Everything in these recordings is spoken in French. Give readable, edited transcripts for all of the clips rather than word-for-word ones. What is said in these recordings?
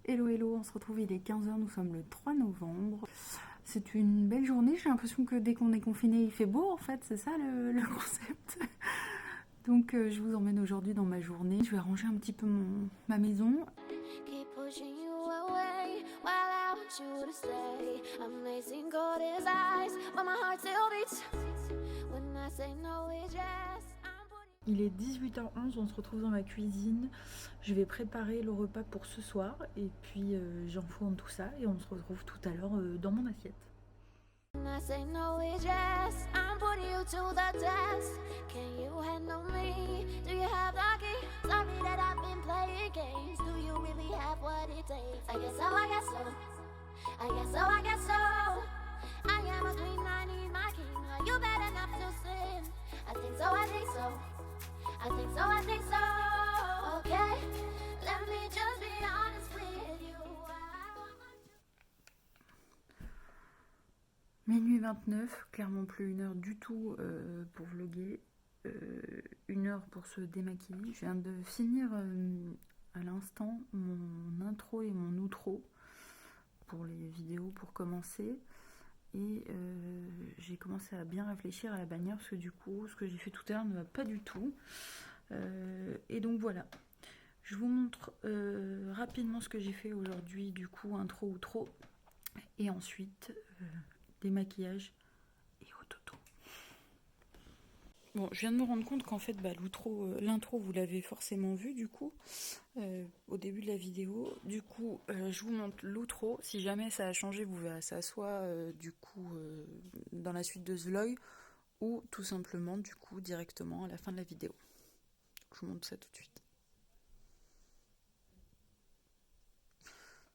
Hello hello, on se retrouve, il est 15h, nous sommes le 3 novembre. C'est une belle journée, j'ai l'impression que dès qu'on est confiné il fait beau en fait, c'est ça le concept. Donc je vous emmène aujourd'hui dans ma journée, je vais arranger un petit peu ma maison. Keep pushing you away while I want you to stay. Amazing gold is eyes, but my heart still beats. When I say no it's yes. Il est 18h11, on se retrouve dans ma cuisine. Je vais préparer le repas pour ce soir et puis j'enfourne tout ça et on se retrouve tout à l'heure dans mon assiette. I think so, okay, let me just be honest with you. Minuit 29, clairement plus une heure du tout pour vlogger, une heure pour se démaquiller. Je viens de finir à l'instant mon intro et mon outro pour les vidéos pour commencer. Et j'ai commencé à bien réfléchir à la bannière parce que du coup, ce que j'ai fait tout à l'heure ne va pas du tout. Et donc voilà, je vous montre rapidement ce que j'ai fait aujourd'hui, du coup, intro, outro, et ensuite démaquillage et autoto. Bon, je viens de me rendre compte qu'en fait, l'intro, vous l'avez forcément vu du coup, au début de la vidéo. Du coup, je vous montre l'outro. Si jamais ça a changé, vous verrez ça soit du coup dans la suite de ce vlog ou tout simplement du coup directement à la fin de la vidéo. Je vous montre ça tout de suite.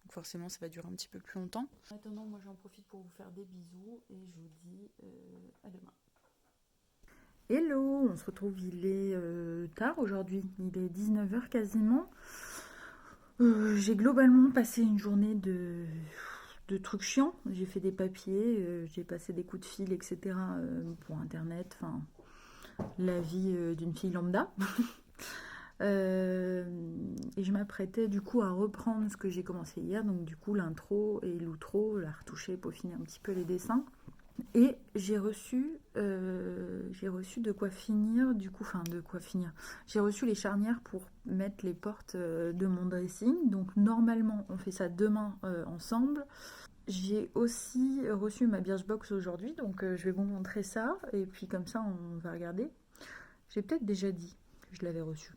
Donc forcément, ça va durer un petit peu plus longtemps. En attendant, moi j'en profite pour vous faire des bisous et je vous dis à demain. Hello, on se retrouve, il est tard aujourd'hui, il est 19h quasiment. J'ai globalement passé une journée de trucs chiants. J'ai fait des papiers, j'ai passé des coups de fil, etc. Pour internet, enfin la vie d'une fille lambda. Et je m'apprêtais du coup à reprendre ce que j'ai commencé hier, donc du coup l'intro et l'outro, la retoucher, peaufiner un petit peu les dessins. Et j'ai reçu de quoi finir, du coup, enfin de quoi finir. J'ai reçu les charnières pour mettre les portes de mon dressing. Donc normalement, on fait ça demain ensemble. J'ai aussi reçu ma Birchbox aujourd'hui, donc je vais vous montrer ça. Et puis comme ça, on va regarder. J'ai peut-être déjà dit que je l'avais reçu.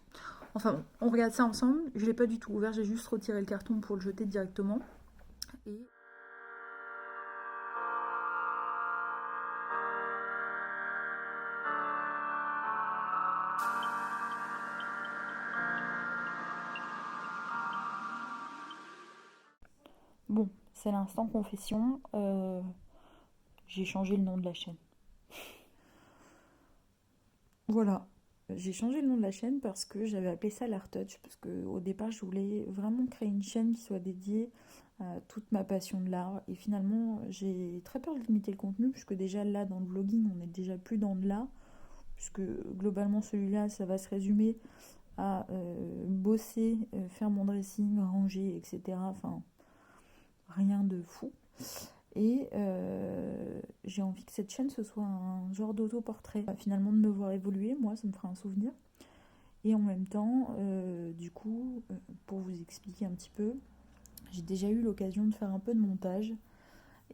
Enfin bon, on regarde ça ensemble. Je ne l'ai pas du tout ouvert, j'ai juste retiré le carton pour le jeter directement. Et... Bon, c'est l'instant confession. J'ai changé le nom de la chaîne. Voilà. J'ai changé le nom de la chaîne parce que j'avais appelé ça l'Art Touch. Parce qu'au départ, je voulais vraiment créer une chaîne qui soit dédiée à toute ma passion de l'art. Et finalement, j'ai très peur de limiter le contenu. Puisque déjà là, dans le vlogging, on n'est déjà plus dans de l'art. Puisque globalement, celui-là, ça va se résumer à bosser, faire mon dressing, ranger, etc. Enfin, rien de fou. Et j'ai envie que cette chaîne ce soit un genre d'autoportrait. Finalement de me voir évoluer, moi ça me fera un souvenir. Et en même temps, du coup, pour vous expliquer un petit peu, j'ai déjà eu l'occasion de faire un peu de montage.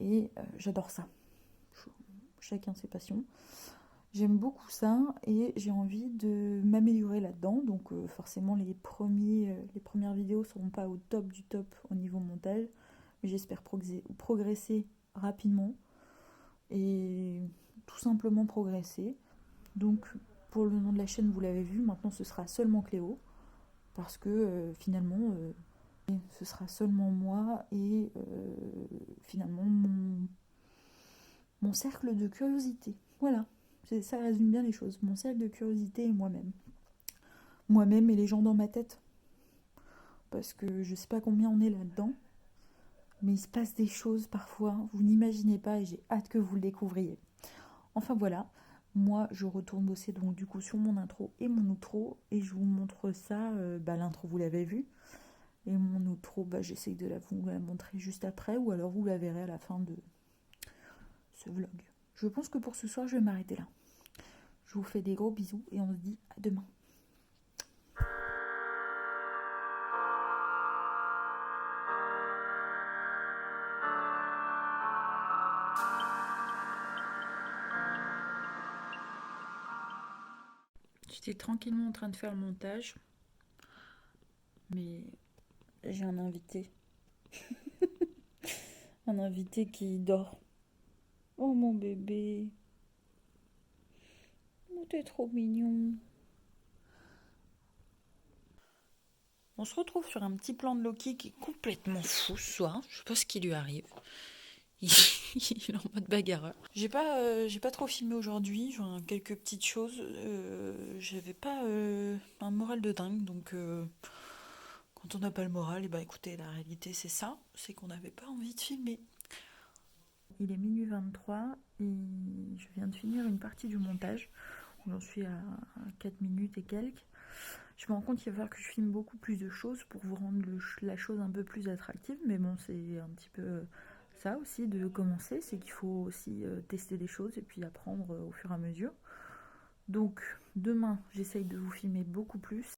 Et j'adore ça. Chacun ses passions. J'aime beaucoup ça et j'ai envie de m'améliorer là-dedans. Donc forcément les premières vidéos ne seront pas au top du top au niveau montage. Mais j'espère progresser rapidement et tout simplement progresser. Donc pour le nom de la chaîne, vous l'avez vu, maintenant ce sera seulement Cléo parce que finalement ce sera seulement moi et finalement mon cercle de curiosité. Voilà, ça résume bien les choses. Mon cercle de curiosité et moi-même. Moi-même et les gens dans ma tête. Parce que je sais pas combien on est là-dedans. Mais il se passe des choses parfois, vous n'imaginez pas et j'ai hâte que vous le découvriez. Enfin voilà, moi je retourne bosser donc du coup sur mon intro et mon outro et je vous montre ça, l'intro vous l'avez vu Et mon outro, j'essaye de vous la montrer juste après, ou alors vous la verrez à la fin de ce vlog. Je pense que pour ce soir, je vais m'arrêter là. Je vous fais des gros bisous et on se dit à demain. J'étais tranquillement en train de faire le montage, mais j'ai un invité. Un invité qui dort. Oh mon bébé. Oh, t'es trop mignon. On se retrouve sur un petit plan de Loki qui est complètement fou ce soir. Je sais pas ce qui lui arrive. Il est en mode bagarreur. J'ai pas trop filmé aujourd'hui. Genre, quelques petites choses. J'avais pas un moral de dingue. Donc, quand on n'a pas le moral, écoutez, la réalité c'est ça. C'est qu'on n'avait pas envie de filmer. Il est minuit 23 et je viens de finir une partie du montage. J'en suis à 4 minutes et quelques. Je me rends compte qu'il va falloir que je filme beaucoup plus de choses pour vous rendre la chose un peu plus attractive. Mais bon, c'est un petit peu ça aussi de commencer. C'est qu'il faut aussi tester des choses et puis apprendre au fur et à mesure. Donc demain, j'essaye de vous filmer beaucoup plus.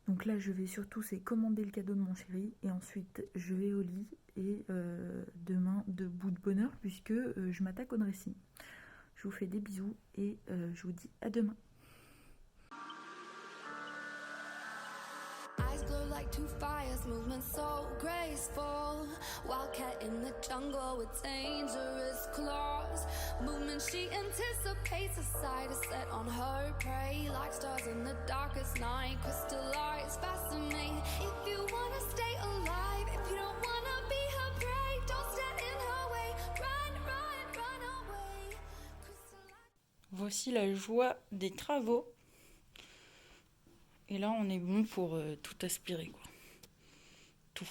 Donc là, je vais surtout commander le cadeau de mon chéri et ensuite je vais au lit et demain debout de bonheur puisque je m'attaque au dressing. Je vous fais des bisous et je vous dis à demain. Eyes glow like two fires, movement so graceful. Wildcat in the jungle with dangerous claws. Movement she anticipates, a sight is set on her prey. Like stars in the darkest night, crystallize, fascinate. If you wanna stay alive, if you don't wanna be her prey, don't stand in her way. Run, run, run away. Voici la joie des travaux. Et là, on est bon pour tout aspirer, quoi. Tout.